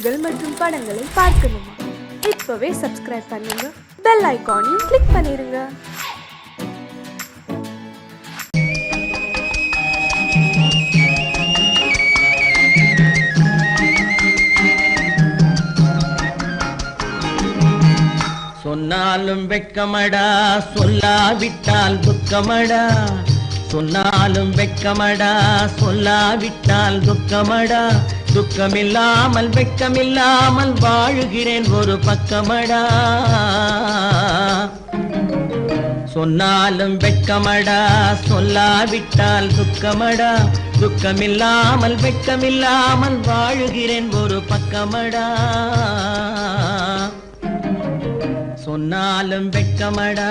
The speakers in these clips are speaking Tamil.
செய்திகள் மற்றும் படங்களை பார்க்கணுமா? இப்பவே சப்ஸ்கிரைப் பண்ணுங்க, பெல் ஐகானையும் கிளிக் பண்ணிருங்க. சொன்னாலும் வெட்கமடா, சொல்லாவிட்டால் துக்கமடா. சொன்னாலும் வெட்கமடா, சொல்லாவிட்டால் துக்கமடா. துக்கமில்லாமல் வெட்கமில்லாமல் வாழுகிறேன் ஒரு பக்கமடா. சொன்னாலும் வெட்கமடா, சொல்லாவிட்டால் துக்கமடா. துக்கமில்லாமல் வெட்கமில்லாமல் வாழுகிறேன் ஒரு பக்கமடா. சொன்னாலும் வெட்கமடா.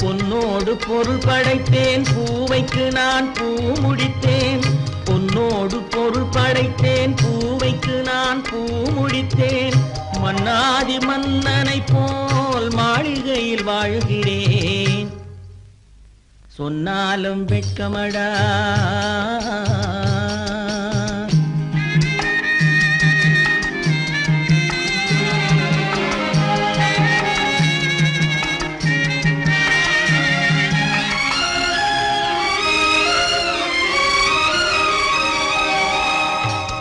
பொன்னோடு பொருள் படைத்தேன், பூவைக்கு நான் பூ முடித்தேன். பொன்னோடு பொருள் படைத்தேன், பூவைக்கு நான் பூ முடித்தேன். மன்னாதி மன்னனை போல் மாளிகையில் வாழ்கிறேன். சொன்னாலும் வெட்கமடா.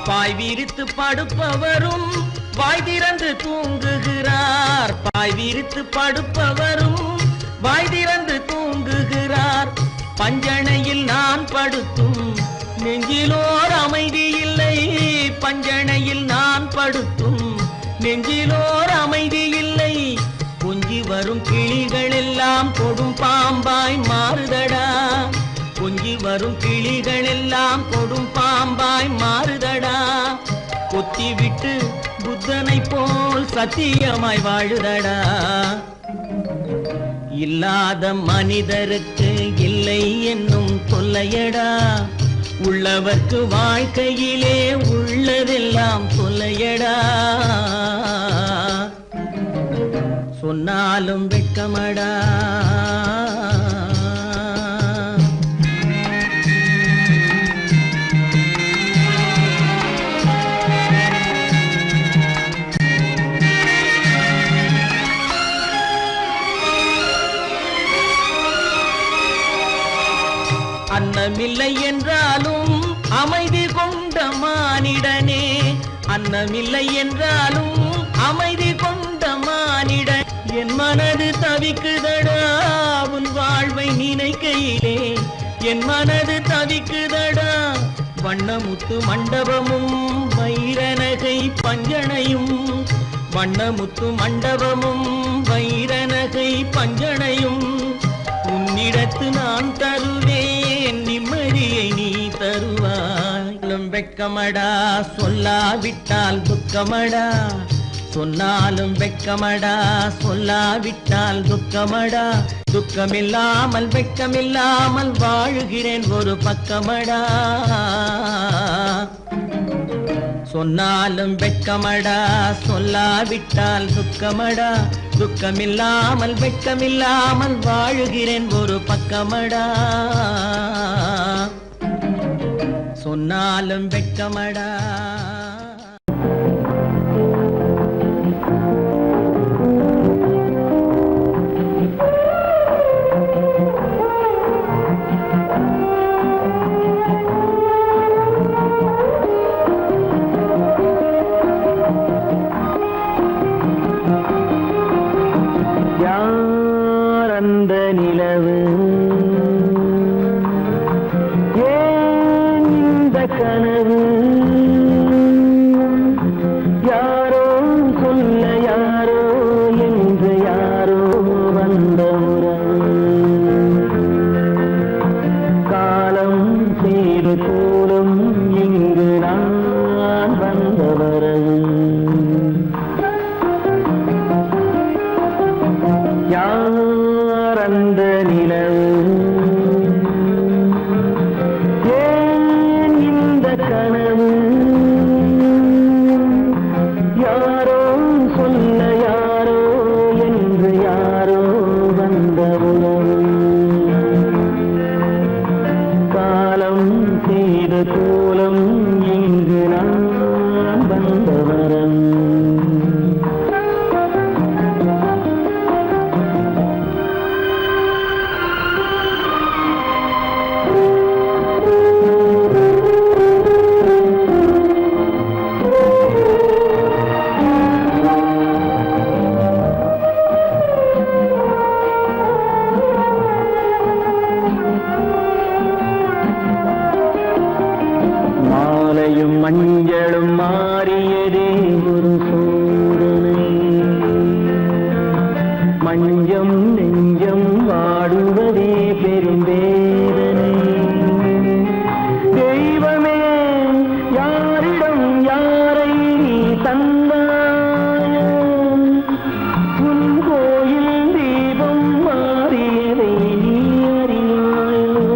பாய் விரித்து படுப்பவரும் வாய் திறந்து தூங்குகிறார். பாய் விரித்து படுப்பவரும் வாய் திறந்து தூங்குகிறார். பஞ்சணையில் நான் படுத்தும் நெஞ்சிலோர் அமைதி இல்லை. பஞ்சணையில் நான் படுத்தும் நெஞ்சிலோர் அமைதி இல்லை. கொஞ்சி வரும் கிளிகள் எல்லாம் கொடும் பாம்பாய் மாறுதடா. கொஞ்சி வரும் கிளிகள் எல்லாம் கொடும் பாம்பாய் மாறுதடா. கொத்தி விட்டு புத்தனை போல் சத்தியமாய் வாழுதடா. இல்லாத மனிதருக்கு இல்லை என்னும் தொல்லையடா. உள்ளவர்க்கு வாழ்க்கையிலே உள்ளதெல்லாம் தொல்லையடா. சொன்னாலும் வெட்கமடா. அன்னமில்லை என்றாலும் அமைதி கொண்ட மானிடனே. அன்னமில்லை என்றாலும் அமைதி கொண்ட மானிடன். என் மனது தவிக்குதடா உன் வாழ்வை நினைக்கையிலே. என் மனது தவிக்குதடா. வண்ணமுத்து மண்டபமும் வைரநகை பஞ்சனையும். வண்ணமுத்து மண்டபமும் வைரநகை பஞ்சனையும். உன்னிடத்து நான் தருவேன், நிம்மதியை நீ தருவாய். வெட்கமடா, சொல்லாவிட்டால் துக்கமடா. சொன்னாலும் வெட்கமடா, சொல்லாவிட்டால் துக்கமடா. துக்கமில்லாமல் வெட்கமில்லாமல் வாழுகிறேன் ஒரு பக்கமடா. சொன்னாலும் வெட்கமடா, சொல்லாவிட்டால் துக்கமடா. துக்கமில்லாமல் வெட்கமில்லாமல் வாழுகிறேன் ஒரு பக்கமடா. சொன்னாலும் வெட்கமடா. அந்த நிலவு ஏன் இந்த கனவு? கோலம் இங்கு நான் வந்தவரம். மஞ்சளும் மாறியதே ஒரு சோதனை, மஞ்சம் நெஞ்சம் வாடுவதே பெரும் வேதனை. தெய்வமே யாரிடம் யாரை தந்தாயோ, உன் கோயில் தீபம் மாறியதை நீ அறியாயோ.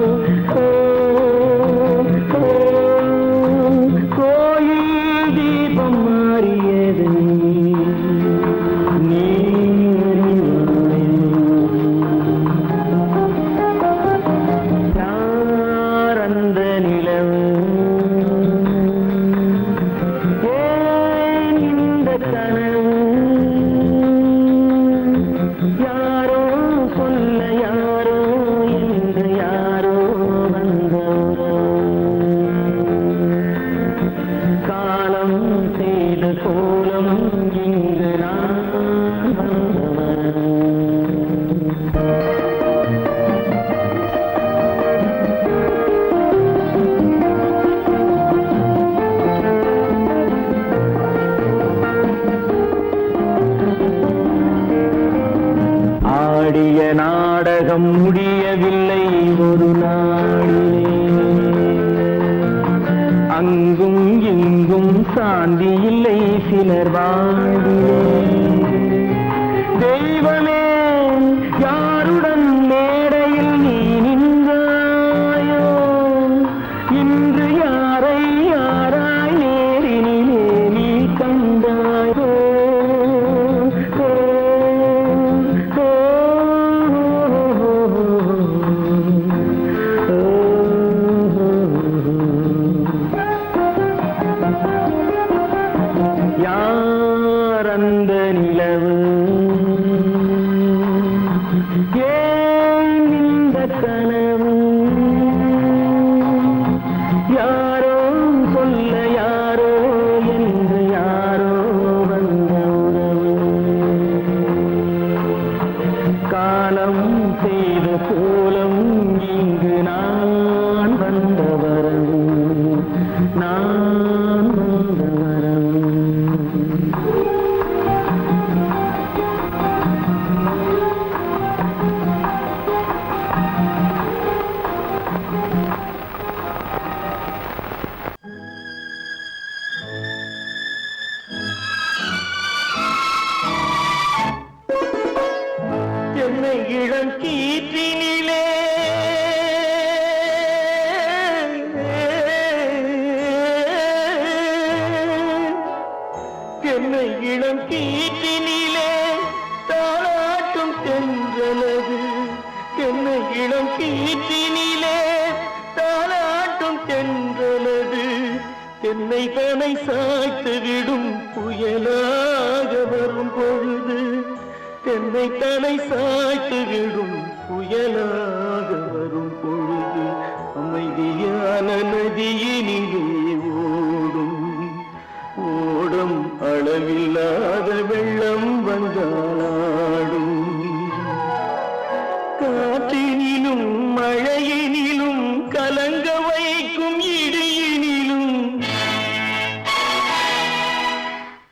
கோலம் இங்கு நான் ஆடிய நாடகம் முடியவில்லை ஒரு நாளிலே, அங்கும் இங்கும் சாந்தி இல்லை சிலர் வாழ்விலே. தெய்வமே யாருடன் மேடையில் நீ நின்றாயோ, இன்று யாரை யாராய் நேரினிலே நீ கண்டாயோ. யாரந்த நிலவு, ஏன் இந்த கனவு, யாரோ சொல்ல யாரோ என்று யாரோ வந்த உறவு. காலம் செய்த கோலம் இங்கு நான் வந்த வரவு, நான் வந்த வரவு. என்னை இளம் கீற்றினிலே என்னை இளம் கீற்றினிலே தாளாட்டும் தென்றலது, என்னை இளம் கீற்றினிலே தாளாட்டும் தென்றலது. என்னை தனை சாய்த்து விடும் புயலாக வரும் பொழுது, என்னை தலை சாய்த்து விடும் புயலாக வரும் பொழுது, அமைதியான நதியினிலே ஓடும் ஓடும் அளவில்லாத வெள்ளம் வந்தாடும். காற்றினிலும் மழையினிலும் கலங்க வைக்கும் இடியினிலும்,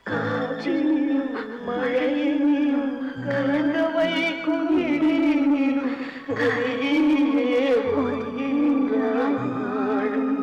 காற்றினிலும் மழையினிலும் கலங்க வைக்கும் இடியினிலும், ஒருங்கினிலே ஒருங்கின்றாய் நாடும்.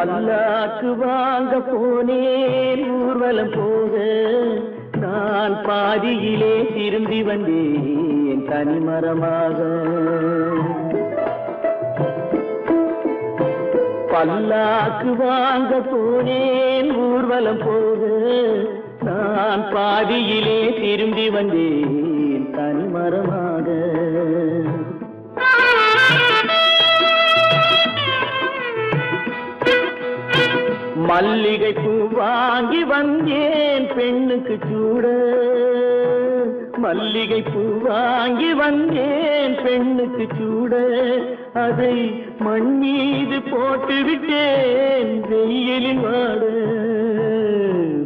பல்லாக்கு வாங்க போனேன் ஊர்வலம் போக நான் பாதியிலே திரும்பி வந்தேன் தனிமரமாக. பல்லாக்கு வாங்க போனேன் ஊர்வலம் போக நான் பாதியிலே திரும்பி வந்தேன் தனிமரமாக. மல்லிகை பூ வாங்கி வந்தேன் பெண்ணுக்கு சூட, மல்லிகை பூ வாங்கி வந்தேன் பெண்ணுக்கு சூட, அதை மண் மீது போட்டு விட்டேன் வெயிலில் வாட,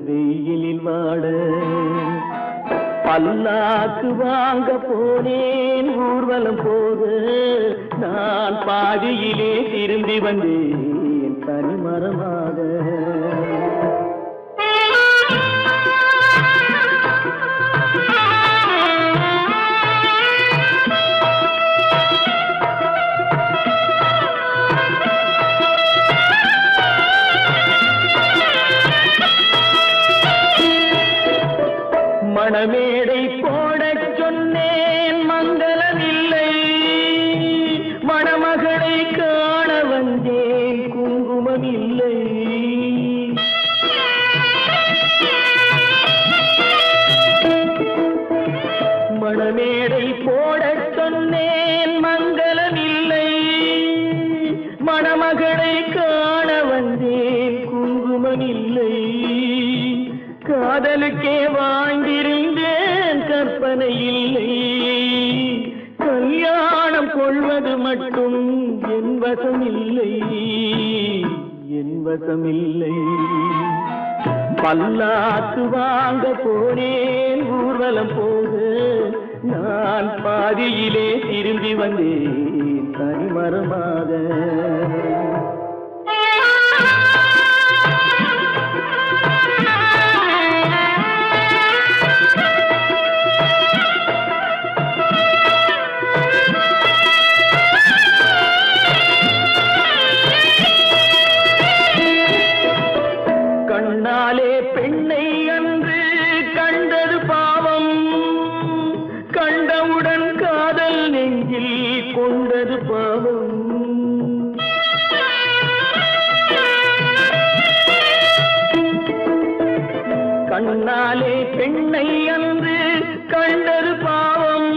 வெயிலில் வாட. பல்லாக்கு வாங்க போனேன் ஊர்வலம் போக நான் பாதியிலே திரும்பி வந்தேன் தனிமரமாக. மணமேடை போடச் சொன்னேன் மங்களமில்லை, மணமகளை காண வந்தேன் குங்குமம் இல்லை. மணமேடை போடச் சொன்னேன் மங்களமில்லை, மணமகளை காண வந்தேன் குங்குமம் இல்லை. காதலுக்கே வாழ்ந்திருந்தேன் கற்பனை இல்லை, கல்யாணம் கொள்வது மட்டும் என் வசம் இல்லை, என் வசம் இல்லை. பல்லாக்கு வாங்க போனேன் ஊர்வலம் போக நான் பாதியிலே திரும்பி வந்தேன் தனிமரமாக. கண்ணாலே பெண்ணை அன்று கண்டது பாவம், கண்டவுடன் காதல் நெஞ்சில் கொண்டது பாவம். கண்ணாலே பெண்ணை அன்று கண்டது பாவம்,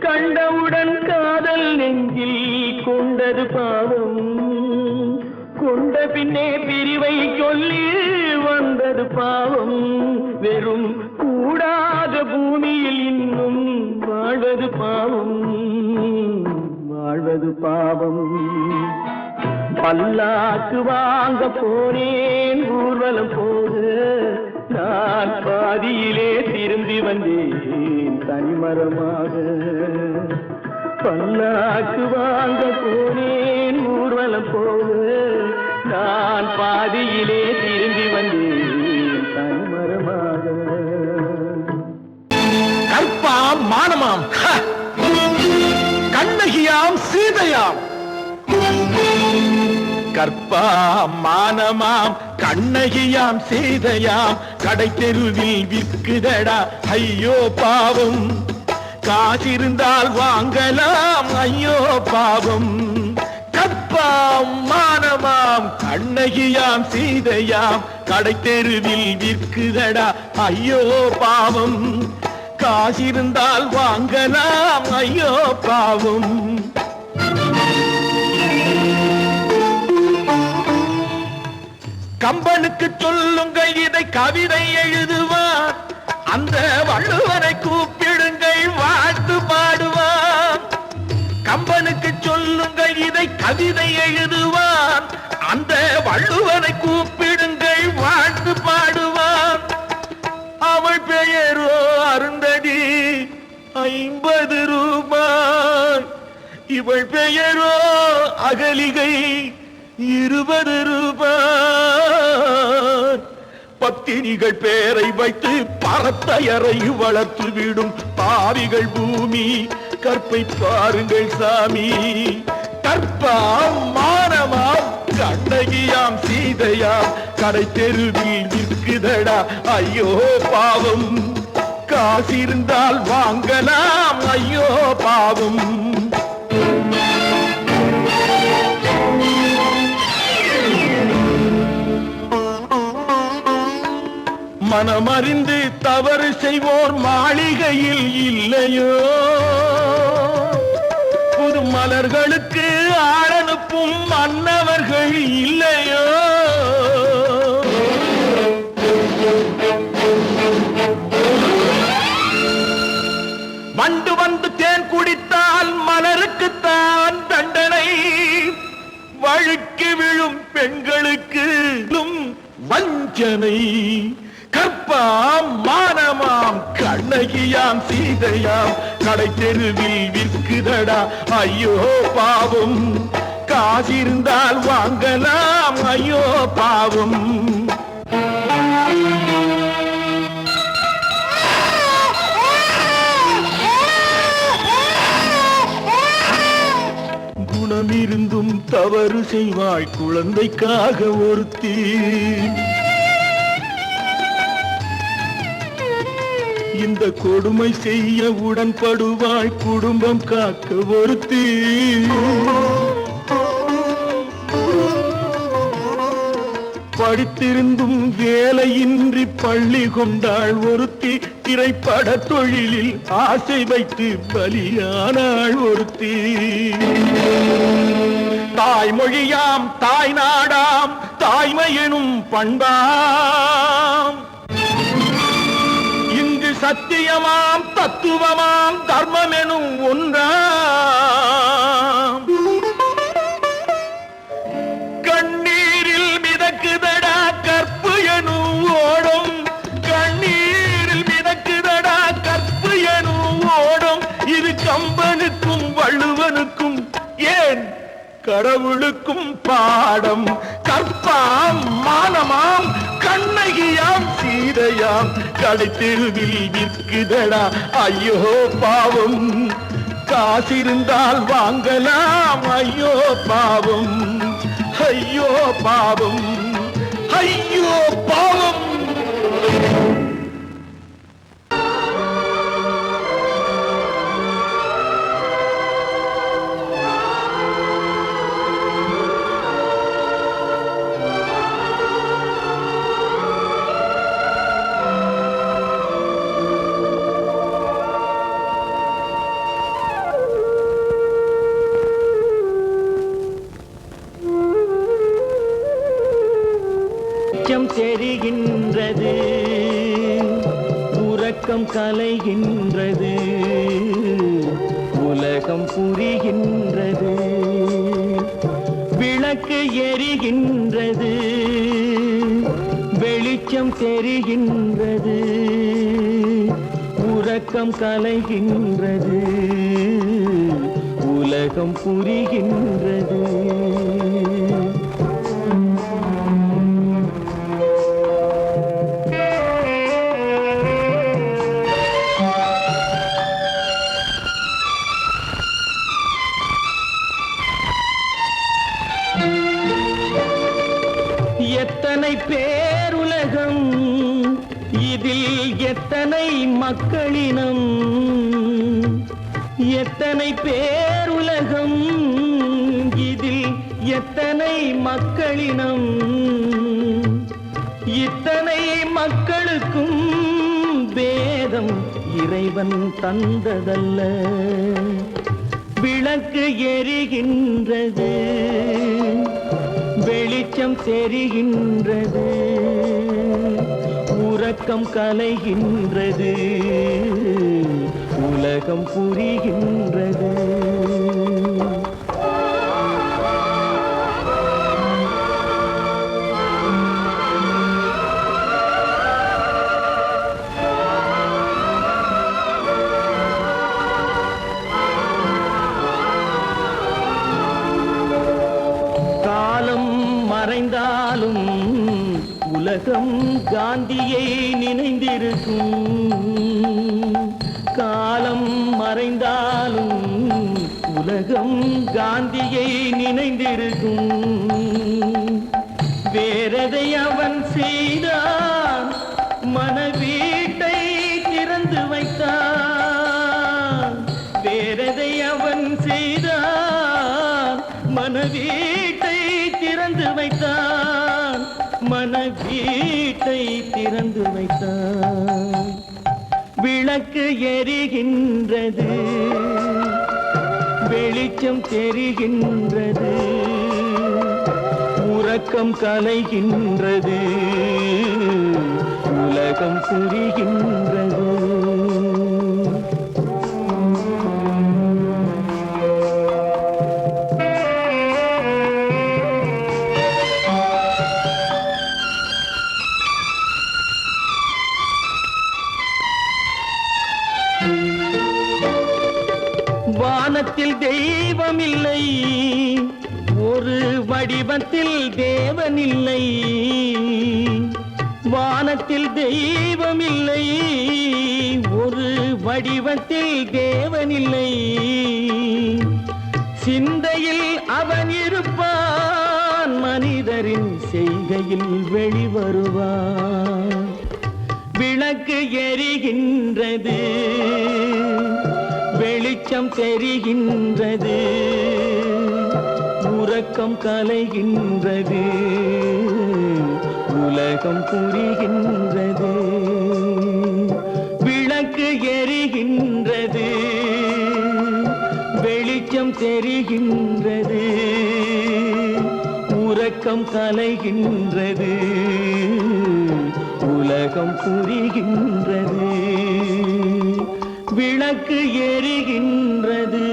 கண்டவுடன் காதல் நெஞ்சில் கொண்டது பாவம். கொண்ட பின்னே பிரிவை சொல்லி வந்தது பாவம், வெறும் கூடாத பூமியில் இன்னும் வாழ்வது பாவம், வாழ்வது பாவம். பல்லாக்கு வாங்க போனேன் ஊர்வலம் போக நான் பாதியிலே திரும்பி வந்தேன் தனிமரமாக. பல்லாக்கு வாங்க போனேன் ஊர்வலம் போக நான் பாதியிலே திரும்பி வந்தேன் தனிமரமாக. கற்பாம் மானமாம் கண்ணகியாம் சீதையாம், கற்பாம் மானமாம் கண்ணகியாம் சீதையாம், கடை தெருவில் விற்குதடா ஐயோ பாவம், காசிருந்தால் வாங்கலாம் ஐயோ பாவம். கற்பாம் மானமாம் கண்ணகியாம் சீதையாம், கடை தெருவில் விற்குதடா ஐயோ பாவம், காசிருந்தால் வாங்கலாம் ஐயோ பாவம். கம்பனுக்கு சொல்லுங்கள் இதை கவிதை எழுதுவார், அந்த வள்ளுவரை கூப்பிடுங்கள் வாழ்த்து பாடுவார். கம்பனுக்கு சொல்லுங்கள் இதை கவிதை எழுதுவார், அந்த வள்ளுவரை கூப்பிடுங்கள் வாழ்த்து பாடுவார். அவள் பெயரோ அருந்ததி 50 ரூபாய், இவள் பெயரோ அகலிகை 20 ரூபாய். பத்தினிகள் பேரை வைத்து பரத்தையரை வளர்த்து விடும் பாவிகள் பூமி, கற்பை பாருங்கள் சாமி. கற்பாம் மானமாம் கண்ணகி சீதையாம் கடை தெருவில் விற்குதடா ஐயோ பாவம் காசிருந்தால் வாங்கலாம் ஐயோ பாவம் மனமறிந்து தவறு செய்வோர் மாளிகையில் இல்லையோ புது மலர்களுக்கு ஆளனுப்பும் மன்னவர்கள் இல்லையோ வண்டு வந்து தேன் குடித்தால் மலருக்குத்தான் தண்டனை வழுக்கி விழும் பெண்களுக்கு வஞ்சனை கற்பாம் மானமாம் கண்ணகியாம் சீதையாம் கடை தெருவில் விற்குதடா ஐயோ பாவம் காசிருந்தால் வாங்கலாம் ஐயோ பாவம் குணமிருந்தும் தவறு செய்வாய் குழந்தைக்காக ஒருத்தி இந்த கொடுமை செய்ய உடன்படுவாய் குடும்பம் காக்க ஒருத்தி படித்திருந்தும் வேலையின்றி பள்ளி கொண்டாள் ஒருத்தி திரைப்பட தொழிலில் ஆசை வைத்து பலியானாள் ஒருத்தி தாய்மொழியாம் தாய் நாடாம் தாய்மையெனும் பண்பாம் சத்தியமாம் தத்துவமாம் தர்மம் எனும் ஒன்றாம் கண்ணீரில் மிதக்குதடா கற்பு எனும் ஓடும் கண்ணீரில் மிதக்குதடா கற்பு எனும் ஓடும் இது கம்பனுக்கும் வள்ளுவனுக்கும் ஏன் கடவுளுக்கும் பாடம் கற்பாம் மானமாம் கண்ணகியாம் சீதையாம் கடை தெருவில் விற்குதடா ஐயோ பாவம் காசிருந்தால் வாங்கலாம் ஐயோ பாவம் ஐயோ பாவம் ஐயோ பாவம் தெரிகின்றது உறக்கம் கலைகின்றது உலகம் புரிகின்றது விளக்கு எரிகின்றது வெளிச்சம் தெரிகின்றது உறக்கம் கலைகின்றது உலகம் புரிகின்றது எத்தனை பேருலகம் இதில் எத்தனை மக்களினம் எத்தனை பேருலகம் இதில் எத்தனை மக்களினம் இத்தனை மக்களுக்கும் வேதம் இறைவன் தந்ததல்ல விளக்கு எரிகின்றது வெளிச்சம் தெரிகின்றது உறக்கம் கலைகின்றது உலகம் புரிகின்றது மறைந்தாலும் உலகம் காந்தியை நினைந்திருக்கும் காலம் மறைந்தாலும் உலகம் காந்தியை நினைந்திருக்கும் வேற மனவீட்டை திறந்து வைத்தான், மனவீட்டை திறந்து வைத்தான். விளக்கு எரிகின்றது, வெளிச்சம் தெரிகின்றது, உறக்கம் கலைகின்றது, உலகம் புரிகின்றது. வானத்தில் தெய்வமில்லை, ஒரு வடிவத்தில் தேவனில்லை. வானத்தில் தெய்வமில்லை, ஒரு வடிவத்தில் தேவனில்லை. சிந்தையில் அவன் இருப்பான், மனிதரின் செய்கையில் வெளிவருவான். விளக்கு எரிகின்றது, வெளிச்சம் தெரிகின்றது, உறக்கம் கலைகின்றது, உலகம் புரிகின்றது. விளக்கு எரிகின்றது, வெளிச்சம் தெரிகின்றது, உறக்கம் கலைகின்றது, உலகம் புரிகின்றது. விளக்கு எரிகின்றது.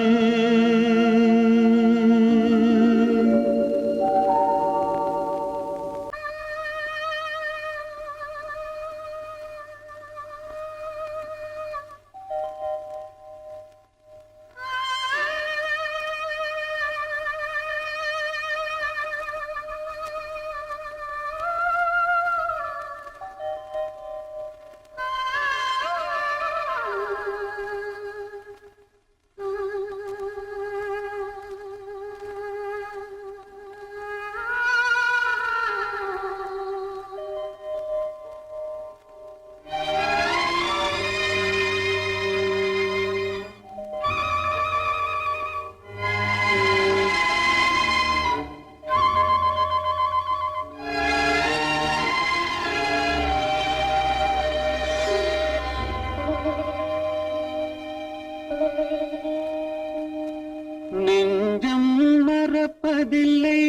நெஞ்சம் மறப்பதில்லை,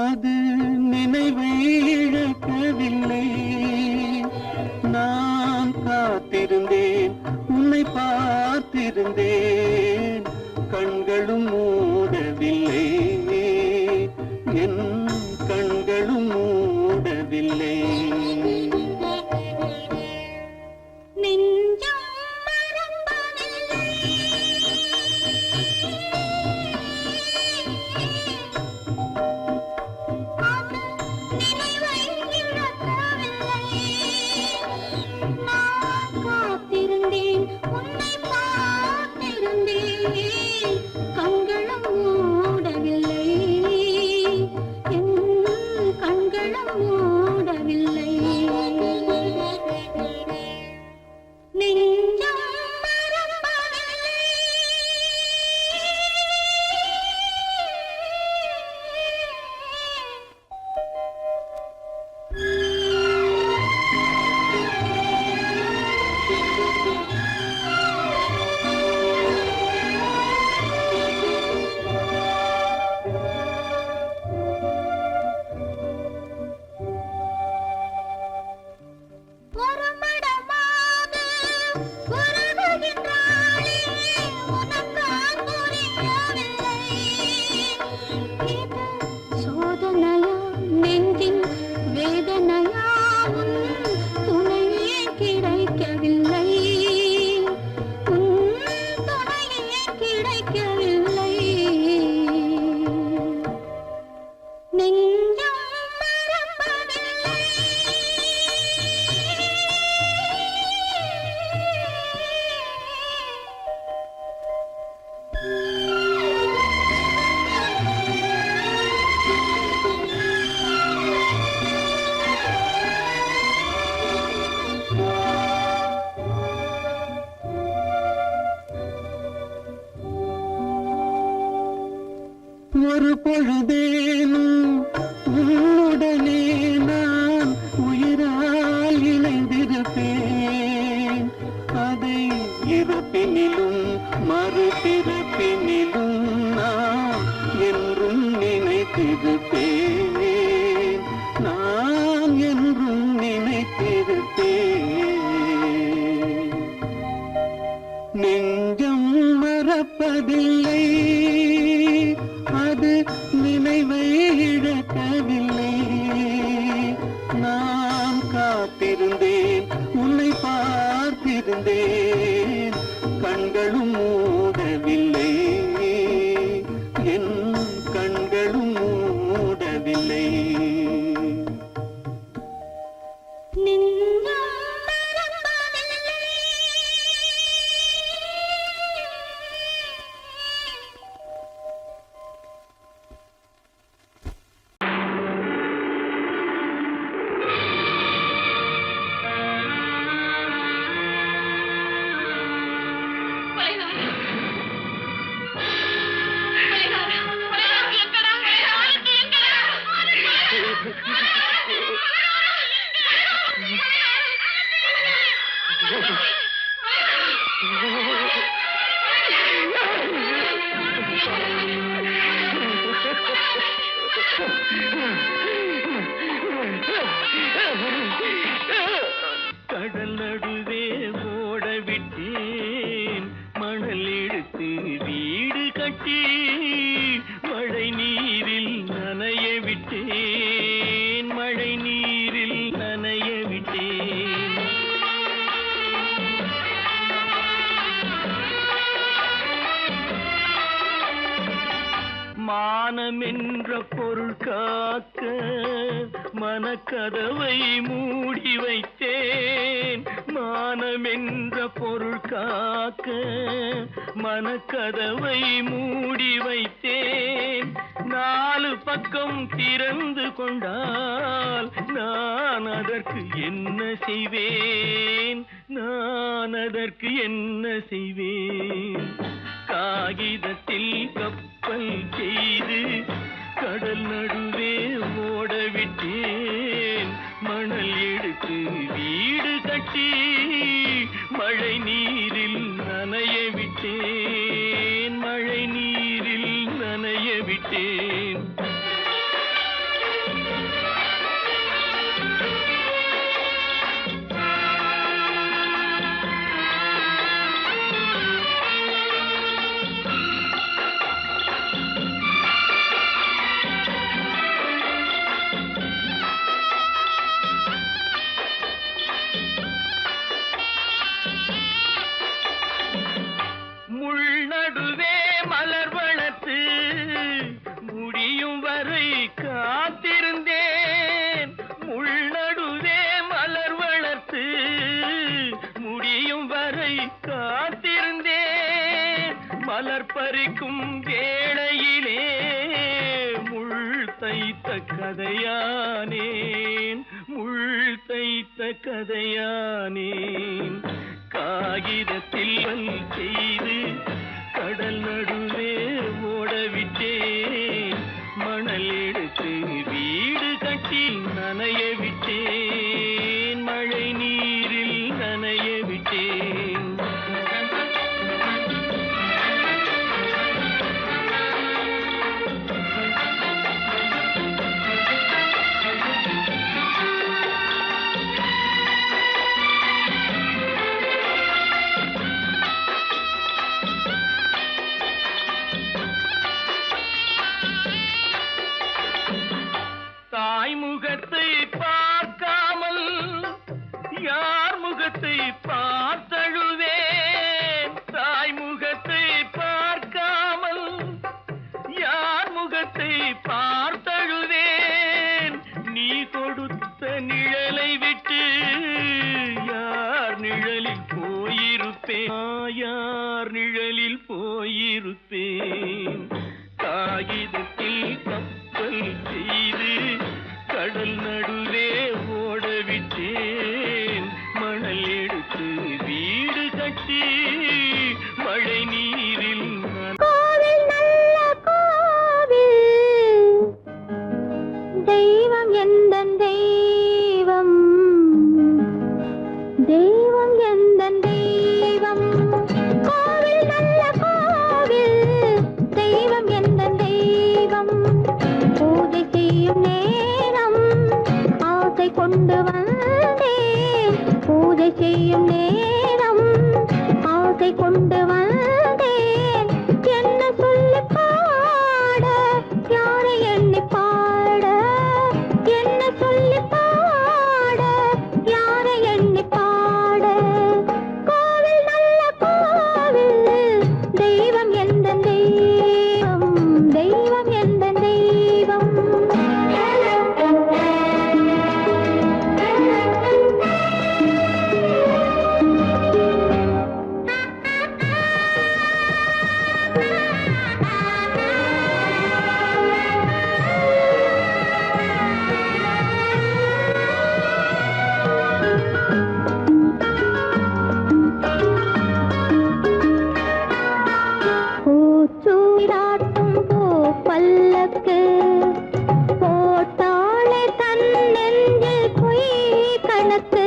அது நினைவை இழக்கவில்லை. நான் காத்திருந்தேன், உன்னை பார்த்திருந்தேன், கண்களும் மூடவில்லை, என் கண்களும் மூடவில்லை. கண்களும் மூடவில்லை. ஒரு பொழுதேனும் உன்னுடனே நான் உயிரால் இணைந்திருப்பேன். அதை இருப்பினிலும் மறுபிறப்பினிலும் நான் என்றும் நினைத்திருப்பேன். நான் என்றும் நினைத்திருப்பேன். நெஞ்சம் மறப்பதில்லை, அது நினைவை இழக்கவில்லை. நான் காத்திருந்தேன், உன்னை பார்த்திருந்தேன், கண்களும் மூடவில்லை, என் கண்களும் மூடவில்லை. கடல் நடுவே ஓட விட்டேன், மணல் எடுத்து வீடு கட்டி மழை நீரில் நனைய விட்டேன், மழை நீரில் நனைய விட்டேன். மானம் என்ற பொருள் காக்க மனக்கதவை மூடி வைத்தேன். மானம் என்ற பொருள் காக்க மனக்கதவை மூடி வைத்தேன். நாலு பக்கம் திறந்து கொண்டால் நான் அதற்கு என்ன செய்வேன்? நான் அதற்கு என்ன செய்வேன்? காகிதத்தில் கப்பல் செய்து கடல் நடுவே ஓட விட்டேன், மணல் எடுத்து வீடு கட்டி மழை நீரில் நனைய விட்டேன், மழை நீரில் நனைய விட்டேன். நடுவே மலர் வளர்த்து முடியும் வரை காத்திருந்தேன். முள் நடுவே மலர் வளர்த்து முடியும் வரை காத்திருந்தேன். மலர் பறிக்கும் வேளையிலே முள் தைத்த கதையானேன், முள் தைத்த கதையானேன். காகிதத்தில் செய்து கடல் நடுவே ஓடவிட்டேன், மணல் எடுத்து வீடு கட்டி நனைய விட்டேன், மழை நீரில் நனைய விட்டேன். தாய் முகத்தை பார்க்காமல் யார் முகத்தை பார்த்தழுவேன்? தாய் முகத்தை பார்க்காமல் யார் முகத்தை பார்த்தழுவேன்? நீ கொடுத்த நிழலை விட்டு யார் நிழலில் போயிருப்பேன், யார் நிழலில் போயிருப்பேன்? காகிதத்தில் கப்பல் செய்து கடல் நடுவே ஓடவிட்டேன், மணல் எடுத்து வீடு கட்டி மழை நீரில் கோவில் நல்ல கோவில் செய்யும் நேரம் ஆசை கொண்டு வந்தேன் என்ன சொல்லி பாட யாரை எண்ணி பாட என்ன சொல்லி பாட யாரை எண்ணி பாட கோவில் நல்ல கோவில் தெய்வம் எந்த தெய்வம் தெய்வம் எந்த தெய்வம் பூச்சூடாட்டும் பூ பல்லக்கு போட்டாளே தன் நெஞ்சில் பொய் கணக்கு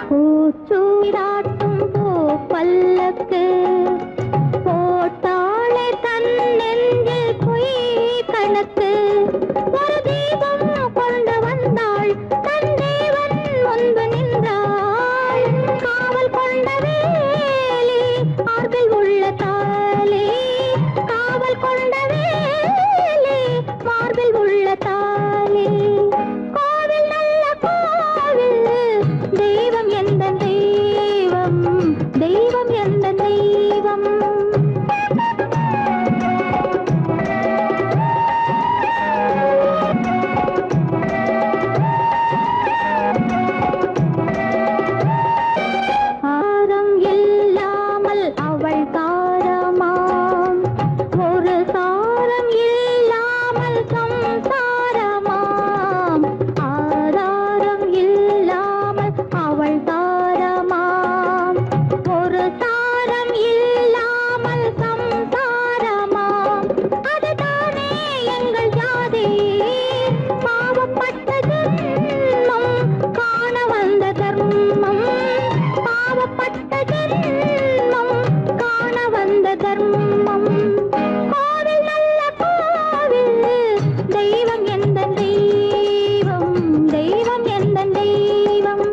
பூச்சூடாட்டும் பூ பல்லக்கு போட்டாளே தன் நெஞ்சில் பொய் கணக்கு ஒரு தீபம் கொண்டு வந்தாள் தன் தேவன் முன்பு நின்றாள் காவல் கொண்ட வேலி மார்பில் உள்ள தாலி காவல் கொண்ட வேலி மார்பில் உள்ள தாலி கோவில் நல்ல கோவில் தெய்வம் எந்த தெய்வம் தெய்வம் எந்த தெய்வம் ஆரம் இல்லாமல் அவள் தாரமாம் ஒரு சாரம் இல்லாமல் சம்சாரமாம் ஆதாரம் இல்லாமல் அவள் தாரமாம் ஒரு சாரம் இல்லாமல் சம்சாரமாம் அதுதானே எங்கள் ஜாதி பாவப்பட்ட ஜென்மம் காண வந்த தர்மம் பாவப்பட்ட ஜென்மம் காண வந்த தர்மம் கோவில் நல்ல கோவில் தெய்வம் எந்த தெய்வம் தெய்வம் எந்த தெய்வம்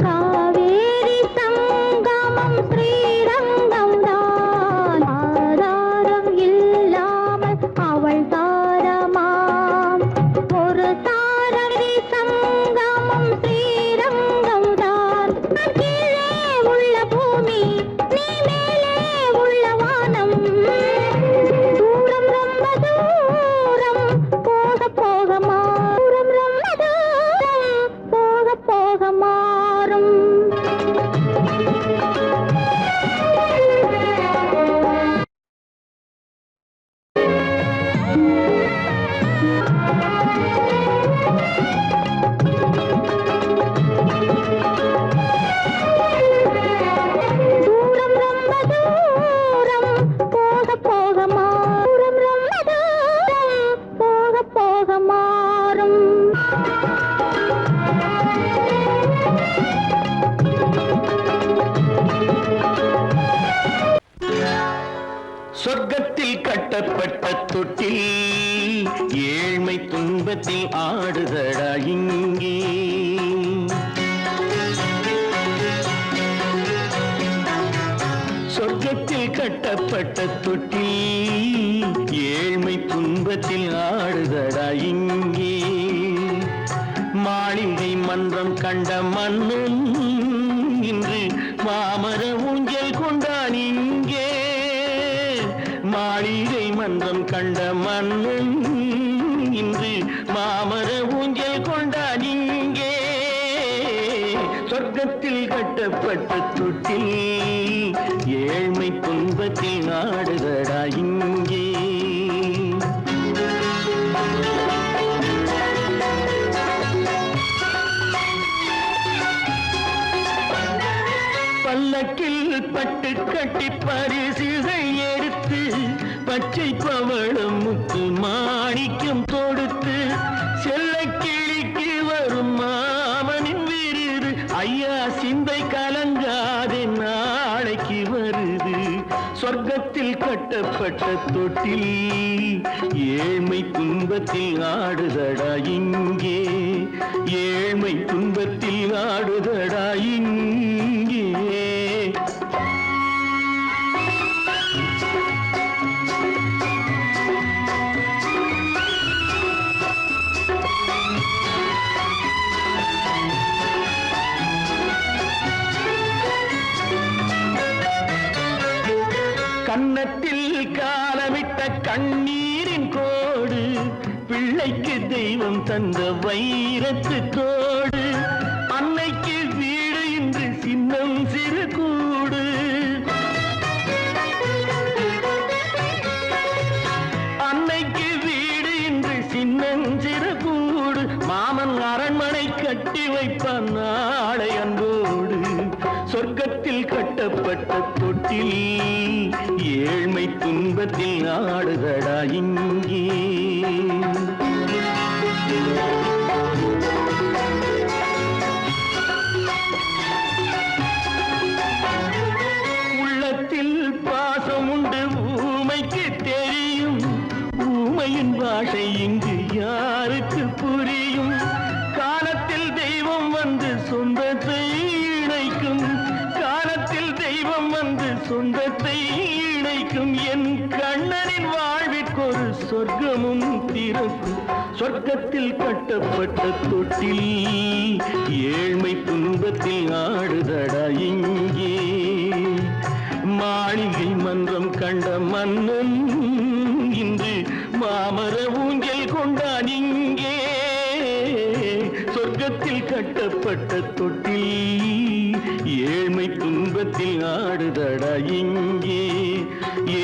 காவேரி சங்கமம் ஸ்ரீரங்கம் தான் ஆதாரம் இல்லாமல் அவள் தாரமாம் ஒரு தாரரி சங்கமம் ஸ்ரீரங்கம் தான் நான் கீழே உள்ள பூமி நீ மேலே உள்ள வானம் தூரம் ரொம்ப தூரம் போக போக மாறும் ரொம்ப தூரம் போக போக மாறும் தூரம் ரொம்ப தூரம் போக போக மாறும் ரொம்ப தூரம் போக போக மாறும் சொர்க்கத்தில் கட்டப்பட்ட தொட்டில் ஏழ்மை துன்பத்தில் ஆடுதடா இங்கே சொர்க்கத்தில் கட்டப்பட்ட தொட்டில் ஏழ்மை துன்பத்தில் ஆடுதடா இங்கே மாளிகை மன்றம் கண்ட மன்னன் இன்று மாமர ஊஞ்சல் கொண்டான் இங்கே மாளிகை மன்றம் கண்ட மன்னன் இன்று மாமர ஊஞ்சல் கொண்டான் இங்கே சொர்க்கத்தில் கட்டப்பட்ட தொட்டில் ஏழ்மை துன்பத்தில் ஆடுதடா இங்கே பல்லக்கில் பட்டு கட்டி பரிசிசை எடுத்து பச்சை பவளம் முத்து மாணிக்கம் தொடுத்து செல்ல கிளிக்கு வரும் மாமனின் விருது ஐயா சிந்தை கலங்காதே நாளைக்கு வருது சொர்க்கத்தில் கட்டப்பட்ட தொட்டில் ஏழ்மை துன்பத்தில் ஆடுதடா இங்கே ஏழ்மை துன்பத்தில் ஆடுதடா இங்கே கன்னத்தில் காலமிட்ட கண்ணீரின் கோடு பிள்ளைக்கு தெய்வம் தந்த வைரத்து தோடு அன்னைக்கு வீடு இன்று சின்னம் சிறு கூடு அன்னைக்கு வீடு இன்று சின்னம் சிறு கூடு மாமன் அரண்மனை கட்டி வைப்பான் நாளை அன்போடு சொர்க்கத்தில் கட்டப்பட்ட தொட்டில் ஏழ்மை துன்பத்தில் ஆடுதடா இங்கே உள்ளத்தில் பாசம் உண்டு ஊமைக்கு தெரியும் ஊமையின் பாஷை இங்கு யாருக்கு புரியும் காலத்தில் தெய்வம் வந்து சொந்தத்தை இணைக்கும் காலத்தில் தெய்வம் வந்து சொந்தத்தை இணைக்கும் என் கண்ணனின் வாழ்விற்கொரு சொர்க்கமும் திறக்கும் சொர்க்கத்தில் கட்டப்பட்ட தொட்டில் ஏழ்மை துன்பத்தில் ஆடுதடா இங்கே மாளிகை மன்றம் கண்ட மன்னன் இன்று மாமர ஊஞ்சல் கொண்டான் இங்கே சொர்க்கத்தில் கட்டப்பட்ட தொட்டில் ஏழ்மை துன்பத்தில் ஆடுதடா இங்கே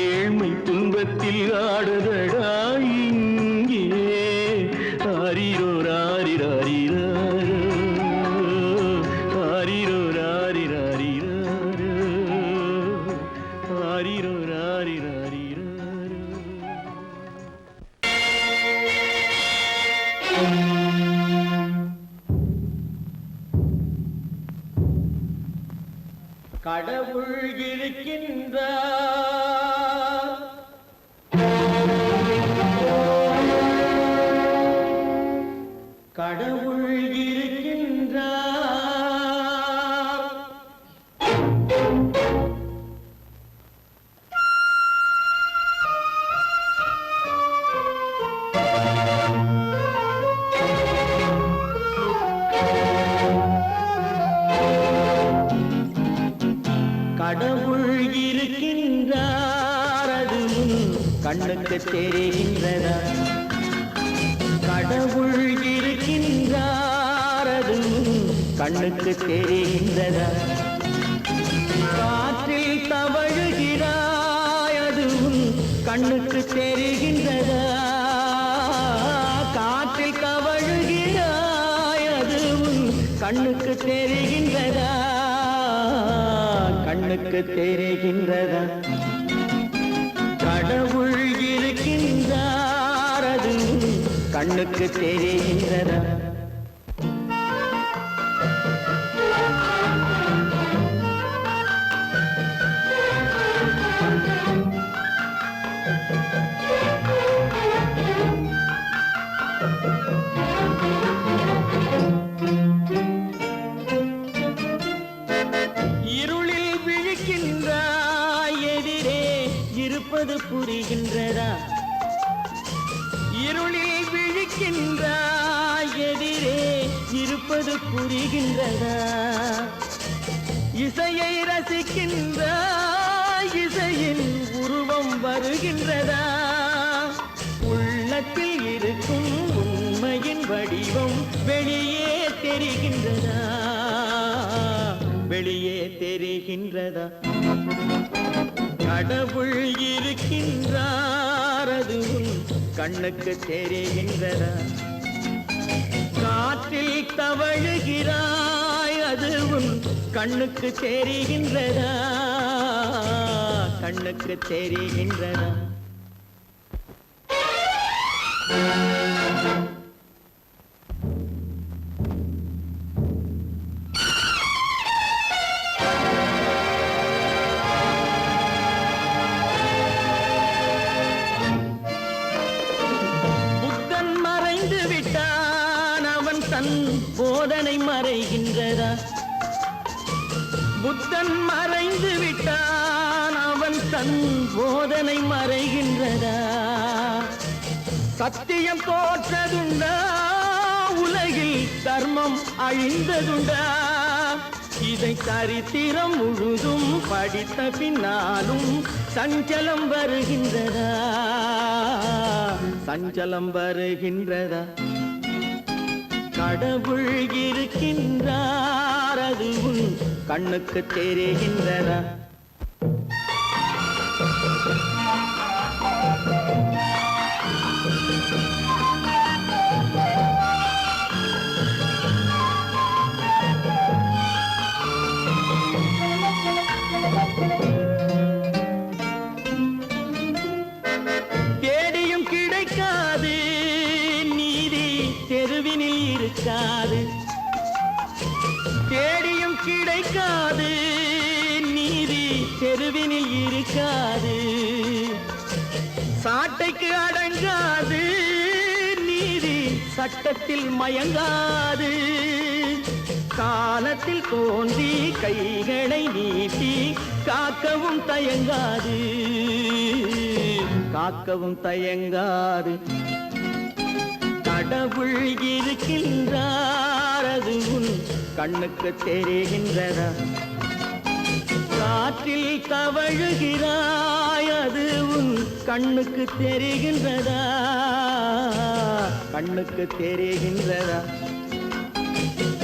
ஏழ்மை துன்பத்தில் ஆடுதடா இங்கே ஆரிரோ ராரிராரிரோ ஆரிரோ ராரிராரிரோ ஆரிரோ ராரிராரிரோ கடவுள் இருக்கின்றார் கடவுள் இருக்கின்றார் கடவுள் இருக்கின்றார் அது கண்ணுக்கு தெரிகின்றதா கடவுள் இருக்கின்றார் அது கண்ணுக்கு தெரிகின்றதா காற்றில் தவழுகிறாய் அது கண்ணுக்கு தெரிகின்றதா காற்றில் தவழுகிறாய் அது கண்ணுக்கு தெரிகின்றதா கண்ணுக்கு தெரிகின்றதா கடவுள் இருக்கின்றார் அது கண்ணுக்கு தெரிகின்றதா புரிகின்றதா இருளில் விழிக்கின்றாய் எதிரே இருப்பது புரிகின்றதா இசையை ரசிக்கின்றாய் இசையின் உருவம் வருகின்றதா உள்ளத்தில் இருக்கும் உண்மையின் வடிவம் வெளியே தெரிகின்றதா வெளியே தெரிகின்றதா கடவுள் இருக்கின்றார் அது கண்ணுக்கு தெரிகின்றதா காற்றில் தவழுகிறாய் அது கண்ணுக்கு தெரிகின்றதா கண்ணுக்கு தெரிகின்றதா புத்தன் மறைந்து விட்டான், அவன் தன் போதனை மறைகின்றதா? புத்தன் மறைந்து விட்டான், அவன் தன் போதனை மறைகின்றதா? சத்தியம் தோற்றதுண்டா? உலகில் தர்மம் அழிந்ததுண்டா? இதை சரித்திரம் முழுதும் படித்த பின்னாலும் சஞ்சலம் வருகின்றதா? சஞ்சலம் வருகின்றதா? கடவுள் இருக்கின்றார், அது உன் கண்ணுக்கு தெரிகின்றதா? தேடியும் கிடைக்காது நீதி, தெருவினில் இருக்காது. தேடியும் கிடைக்காது நீதி, தெருவினில் இருக்காது. சாட்டைக்கு அடங்காது நீதி, சட்டத்தில் மயங்காது. காலத்தில் தோன்றி கைகளை நீட்டி காக்கவும் தயங்காது, காக்கவும் தயங்காது. கடவுள் இருக்கின்றார், அது உன் கண்ணுக்கு தெரிகின்றதா? காற்றில் தவழுகிறாய், அது உன் கண்ணுக்கு தெரிகின்றதா? கண்ணுக்கு தெரிகின்றதா?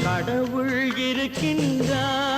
கடவுள் இருக்கின்றார்.